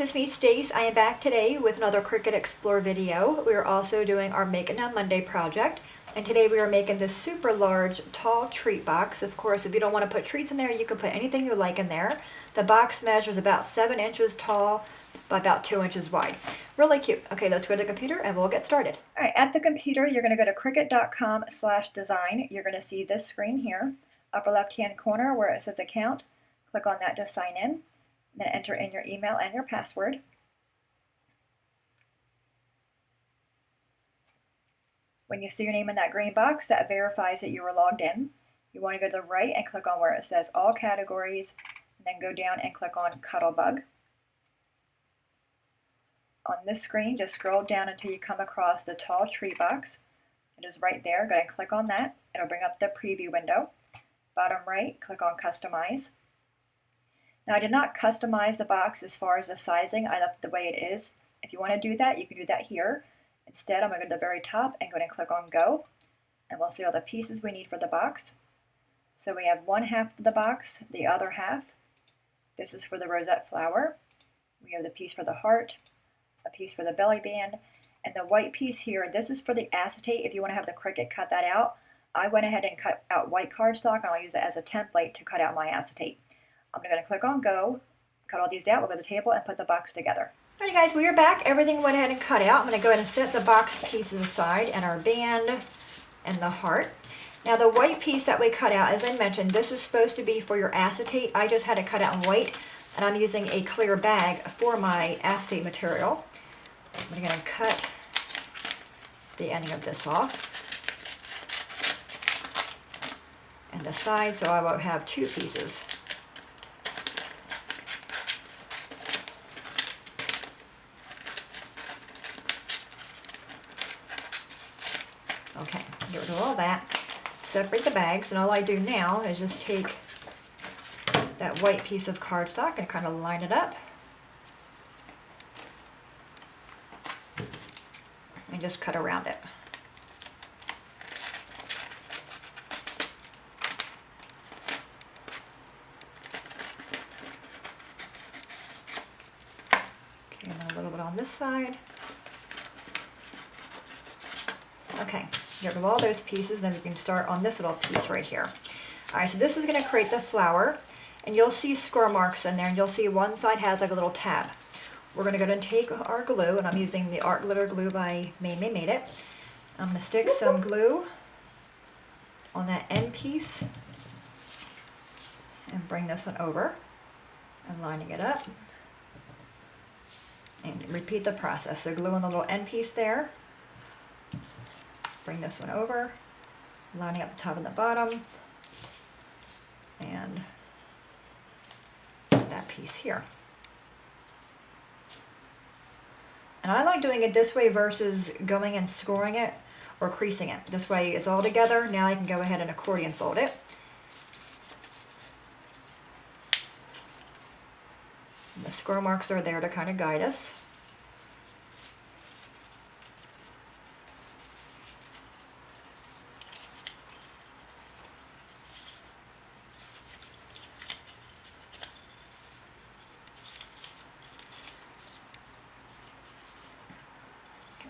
it's me, Stace. I am back today with another Cricut Explore video. We are also doing our Make It Now Monday project. And today we are making this super large, tall treat box. Of course, if you don't want to put treats in there, you can put anything you like in there. The box measures about 7 inches tall by about 2 inches wide. Really cute. Okay, let's go to the computer and we'll get started. All right, at the computer, you're going to go to cricut.com/design. You're going to see this screen here, upper left-hand corner where it says account. Click on that to sign in. Then enter in your email and your password. When you see your name in that green box, that verifies that you were logged in. You want to go to the right and click on where it says All Categories, and then go down and click on Cuddlebug. On this screen, just scroll down until you come across the tall tree box. It is right there. Go ahead and click on that. It'll bring up the preview window. Bottom right, click on Customize. Now, I did not customize the box as far as the sizing. I left it the way it is. If you want to do that, you can do that here. Instead, I'm going to go to the very top and go ahead and click on Go. And we'll see all the pieces we need for the box. So we have one half of the box, the other half. This is for the rosette flower. We have the piece for the heart, a piece for the belly band, and the white piece here, this is for the acetate. If you want to have the Cricut cut that out, I went ahead and cut out white cardstock, and I'll use it as a template to cut out my acetate. I'm going to click on Go, cut all these out, we'll go to the table and put the box together. Alrighty guys, we are back. Everything went ahead and cut out. I'm going to go ahead and set the box pieces aside and our band and the heart. Now the white piece that we cut out, as I mentioned, this is supposed to be for your acetate. I just had it cut out in white, and I'm using a clear bag for my acetate material. I'm going to cut the ending of this off and the side, so I will have two pieces. Okay, get rid of all that, separate the bags, and all I do now is just take that white piece of cardstock and kind of line it up and just cut around it. Okay, and then a little bit on this side. Okay, get rid of all those pieces, then we can start on this little piece right here. Alright, so this is going to create the flower, and you'll see score marks in there, and you'll see one side has like a little tab. We're going to go ahead and take our glue, and I'm using the Art Glitter Glue by Made It. I'm going to stick some glue on that end piece and bring this one over and lining it up. And repeat the process. So glue on the little end piece there. Bring this one over, lining up the top and the bottom, and that piece here. And I like doing it this way versus going and scoring it or creasing it. This way it's all together. Now I can go ahead and accordion fold it. And the score marks are there to kind of guide us.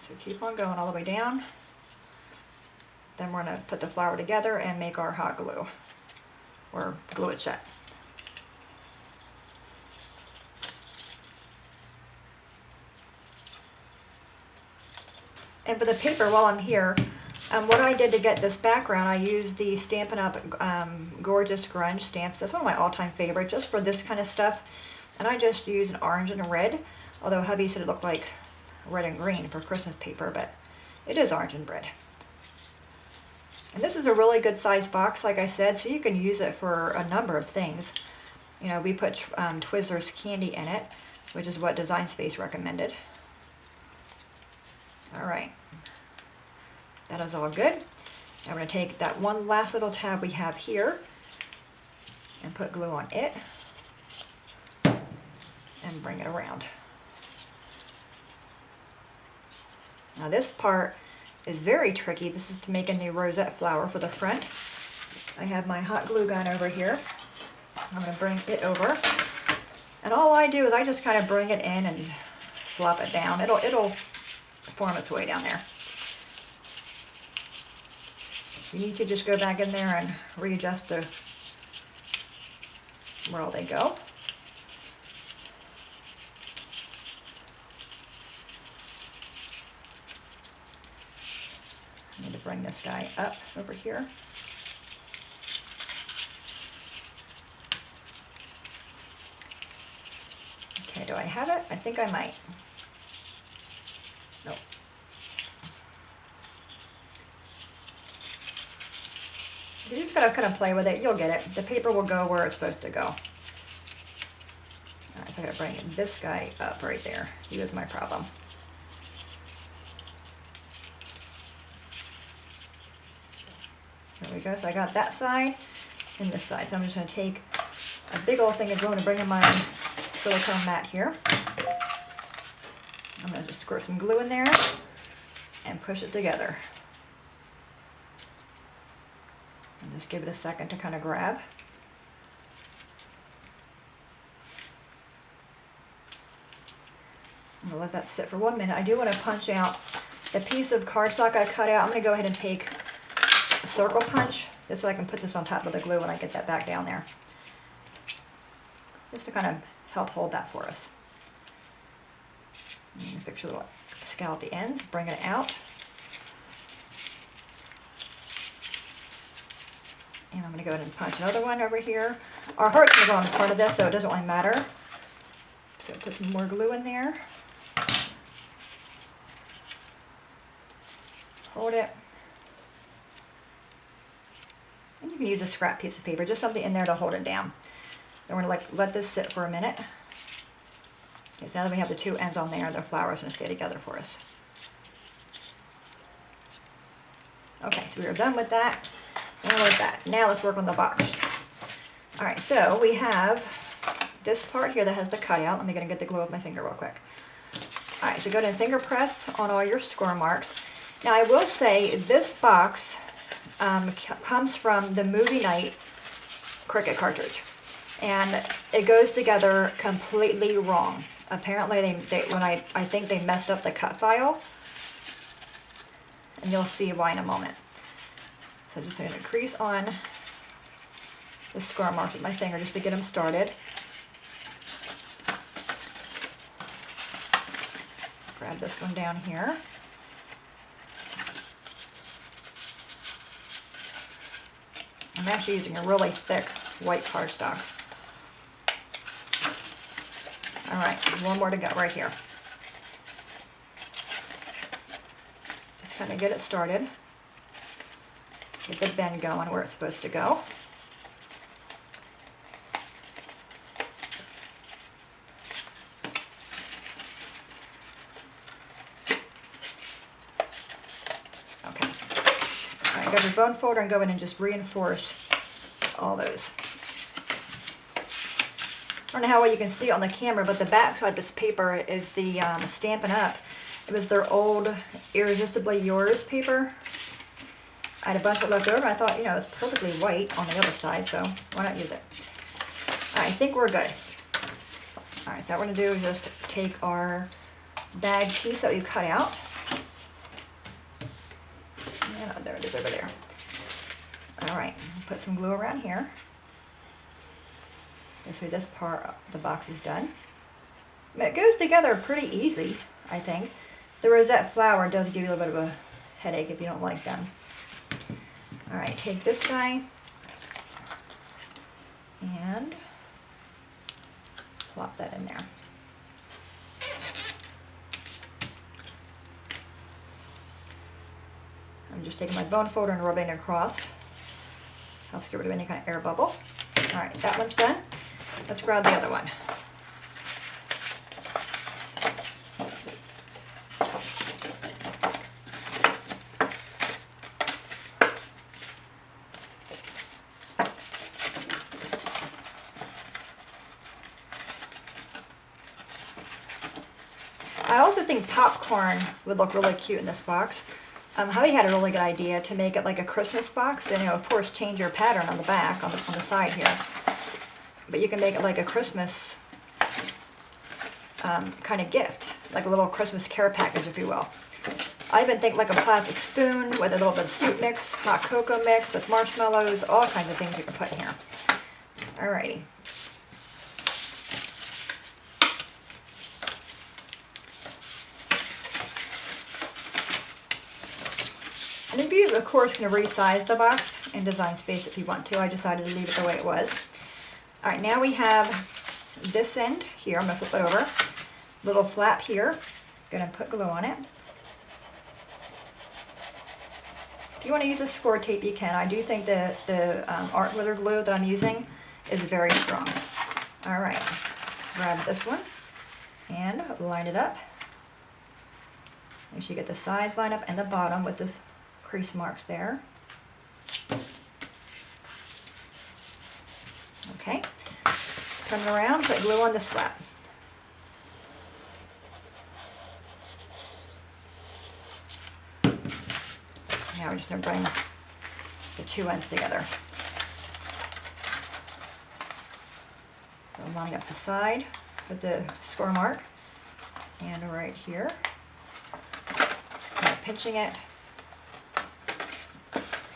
So keep on going all the way down. Then we're going to put the flower together and make our hot glue, or glue it shut. And for the paper, while I'm here, what I did to get this background, I used the Stampin' Up! Gorgeous Grunge stamps. That's one of my all-time favorites, just for this kind of stuff. And I just used an orange and a red, although hubby said it looked like red and green for Christmas paper, but it is orange and red. And this is a really good size box, like I said, so you can use it for a number of things. You know, we put Twizzlers candy in it, which is what Design Space recommended. Alright, that is all good. Now we're going to take that one last little tab we have here and put glue on it and bring it around. Now this part is very tricky. This is to making the rosette flower for the front. I have my hot glue gun over here. I'm going to bring it over And all I do is I just kind of bring it in and flop it down. It'll form its way down there. You need to just go back in there and readjust where all they go. I need to bring this guy up over here. Okay, do I have it? I think I might. Nope. You just gotta kind of play with it. You'll get it. The paper will go where it's supposed to go. All right, so I gotta bring this guy up right there. He was my problem. There we go. So I got that side and this side. So I'm just gonna take a big old thing of glue and bring in my silicone mat here. I'm gonna just squirt some glue in there and push it together. And just give it a second to kind of grab. I'm gonna let that sit for 1 minute. I do want to punch out the piece of cardstock I cut out. I'm gonna go ahead and take a circle punch just so I can put this on top of the glue when I get that back down there. Just to kind of help hold that for us. And fix your little scallopy ends, bring it out. And I'm going to go ahead and punch another one over here. Our heart's going to go on part of this, so it doesn't really matter. So put some more glue in there. Hold it. And you can use a scrap piece of paper, just something in there to hold it down. Then we're going to let this sit for a minute. Because now that we have the two ends on there, the flower is going to stay together for us. Okay, so we are done with that. And with that, now let's work on the box. All right, so we have this part here that has the cutout. Let me get the glue with my finger real quick. All right, so go ahead and finger press on all your score marks. Now I will say this box comes from the movie night Cricut cartridge, and it goes together completely wrong. Apparently, I think they messed up the cut file, and you'll see why in a moment. So just going to crease on the score marks with my finger just to get them started. Grab this one down here. I'm actually using a really thick white cardstock. All right, one more to go right here. Just kind of get it started. Get the bend going where it's supposed to go. Okay. All right, go to your bone folder and go in and just reinforce all those. I don't know how well you can see it on the camera, but the back side of this paper is the Stampin' Up. It was their old Irresistibly Yours paper. I had a bunch of it left over, and I thought, you know, it's perfectly white on the other side, so why not use it? All right, I think we're good. All right, so what we're gonna do is just take our bag piece that we cut out. Yeah, there it is over there. All right, put some glue around here. This way this part of the box is done. It goes together pretty easy, I think. The rosette flower does give you a little bit of a headache if you don't like them. All right, take this guy and plop that in there. I'm just taking my bone folder and rubbing it across. Helps get rid of any kind of air bubble. All right, that one's done. Let's grab the other one. I also think popcorn would look really cute in this box. Hubby had a really good idea to make it like a Christmas box, and, you know, of course, change your pattern on the back, on the side here. But you can make it like a Christmas kind of gift, like a little Christmas care package, if you will. I even think like a plastic spoon with a little bit of soup mix, hot cocoa mix with marshmallows, all kinds of things you can put in here. Alrighty. And if you, of course, can resize the box in Design Space if you want to. I decided to leave it the way it was. Alright, now we have this end here. I'm going to flip it over. Little flap here. Going to put glue on it. If you want to use a score tape, you can. I do think that the art glitter glue that I'm using is very strong. Alright, grab this one and line it up. Make sure you get the sides lined up and the bottom with the crease marks there. Okay, turn it around, put glue on this flap. Now we're just going to bring the two ends together. So I'm lining up the side with the score mark and right here. I'm pinching it.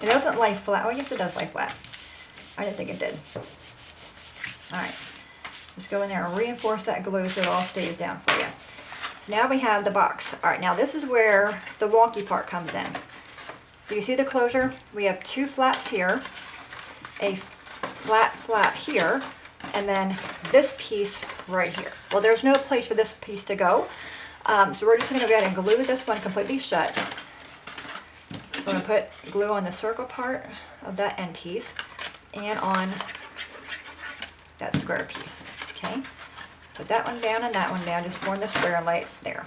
It doesn't lay flat. Oh, yes, it does lay flat. I didn't think it did. Alright, let's go in there and reinforce that glue so it all stays down for you. So now we have the box. Alright, now this is where the wonky part comes in. Do you see the closure? We have two flaps here, a flat flap here, and then this piece right here. Well, there's no place for this piece to go, so we're just going to go ahead and glue this one completely shut. I'm going to put glue on the circle part of that end piece and on that square piece. Okay, put that one down and that one down, just form the square and lay it there.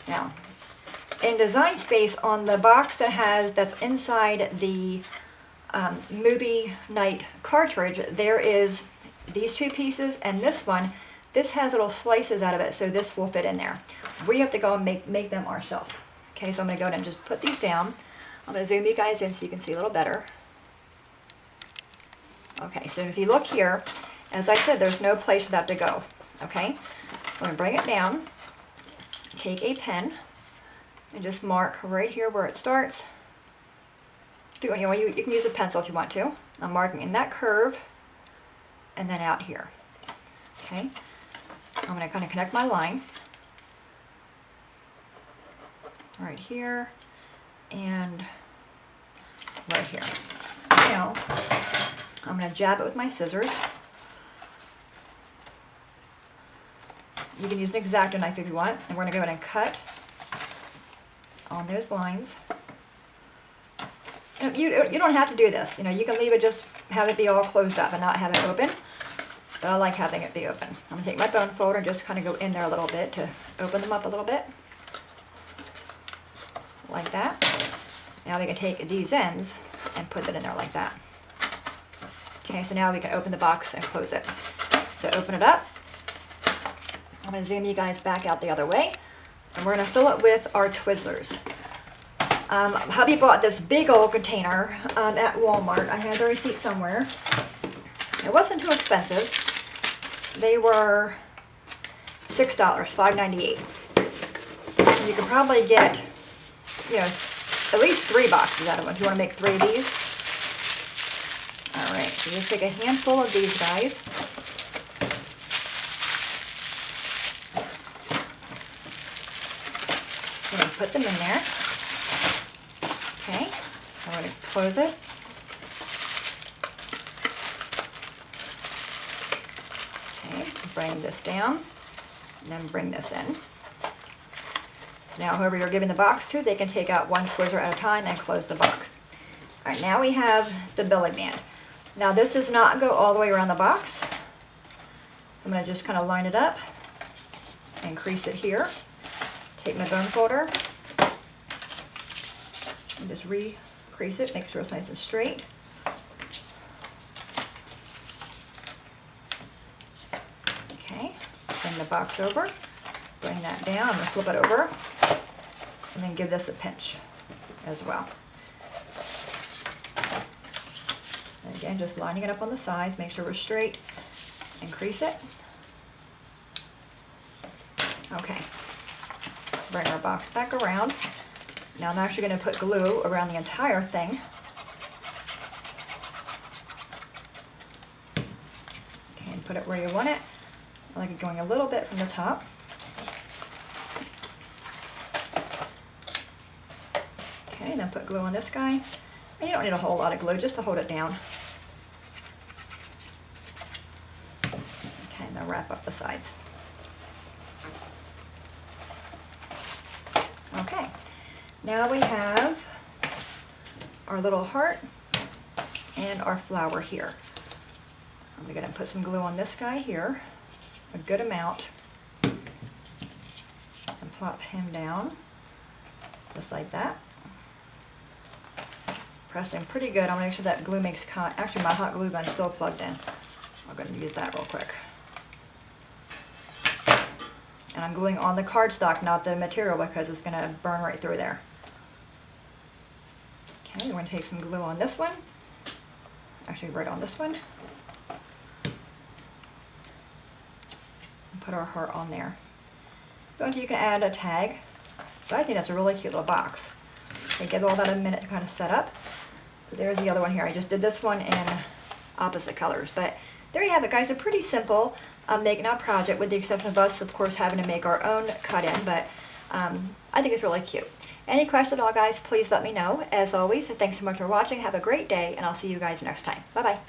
Now, in Design Space, on the box that's inside the Movie Night cartridge, there is these two pieces and this one. This has little slices out of it, so this will fit in there. We have to go and make them ourselves. Okay, so I'm going to go ahead and just put these down. I'm going to zoom you guys in so you can see a little better. Okay, so if you look here, as I said, there's no place for that to go. Okay, I'm going to bring it down, take a pen, and just mark right here where it starts. You can use a pencil if you want to. I'm marking in that curve and then out here. Okay, I'm going to kind of connect my line right here and right here. Now, I'm going to jab it with my scissors. You can use an X-Acto knife if you want, and we're going to go ahead and cut on those lines. You don't have to do this. You can leave it, just have it be all closed up and not have it open. But I like having it be open. I'm going to take my bone folder and just kind of go in there a little bit to open them up a little bit. Like that. Now we can take these ends and put it in there like that. Okay, so now we can open the box and close it. So open it up. I'm going to zoom you guys back out the other way. And we're going to fill it with our Twizzlers. Hubby bought this big old container at Walmart. I had the receipt somewhere. It wasn't too expensive. They were $6, $5.98. You could probably get, at least 3 boxes out of them if you want to make 3 of these. Alright, so just take a handful of these guys. And put them in there. Okay, I'm going to close it. Okay, bring this down, and then bring this in. So now whoever you're giving the box to, they can take out one Twizzler at a time and close the box. Alright, now we have the belly band. Now this does not go all the way around the box. I'm going to just kind of line it up and crease it here. Take my bone folder and just re-crease it, make sure it's nice and straight. Okay, bring the box over, bring that down, I'm going to flip it over, and then give this a pinch as well. And again, just lining it up on the sides, make sure we're straight, and crease it. Okay, bring our box back around. Now I'm actually going to put glue around the entire thing. Okay, and put it where you want it. I like it going a little bit from the top. Okay, then put glue on this guy. And you don't need a whole lot of glue, just to hold it down. Okay, now wrap up the sides. Okay, now we have our little heart and our flower here. I'm going to put some glue on this guy here, a good amount, and plop him down, just like that. Press him pretty good. I want to make sure that glue makes contact. Actually, my hot glue gun's still plugged in. I'm going to use that real quick. And I'm gluing on the cardstock, not the material, because it's going to burn right through there. Okay, we're going to take some glue on this one. Actually, right on this one. And put our heart on there. You can add a tag, but I think that's a really cute little box. Okay, give all that a minute to kind of set up. So there's the other one here. I just did this one in opposite colors, but there you have it, guys. A pretty simple make now project, with the exception of us, of course, having to make our own cut-in, but I think it's really cute. Any questions at all, guys, please let me know. As always, thanks so much for watching. Have a great day, and I'll see you guys next time. Bye-bye.